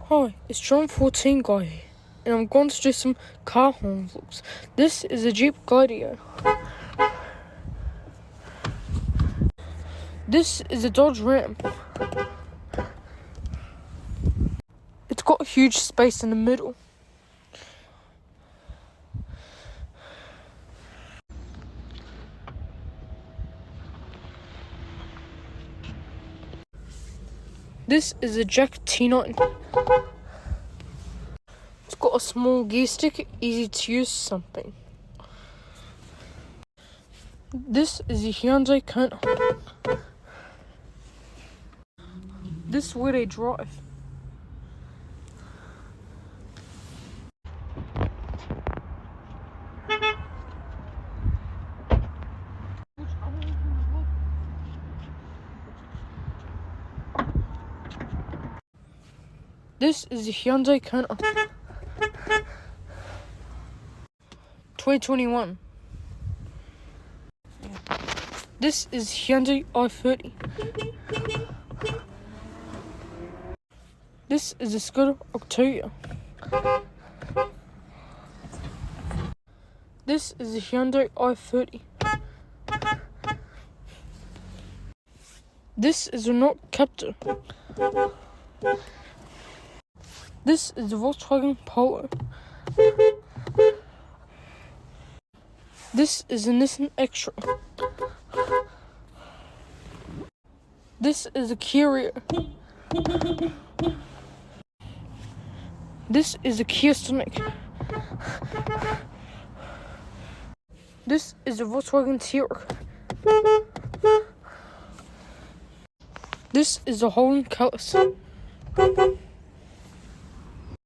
Hi, it's John 14 guy here, and I'm going to do some car horn looks. This is a Jeep Gladiator. This is a Dodge Ram. It's got a huge space in the middle. This is a Jack T9. It's got a small gear stick, easy to use something. This is a Hyundai Kona. This is where they drive. This is a Hyundai Kona 2021. This is Hyundai i30. This is a Skoda Octavia. This is a Hyundai i30. This is a Renault Captur. This is a Volkswagen Polo. This is a Nissan Extra. This is a Kia Rio. This is a Kia Stonic. This is a Volkswagen T-Roc. This is a Holland Kalis.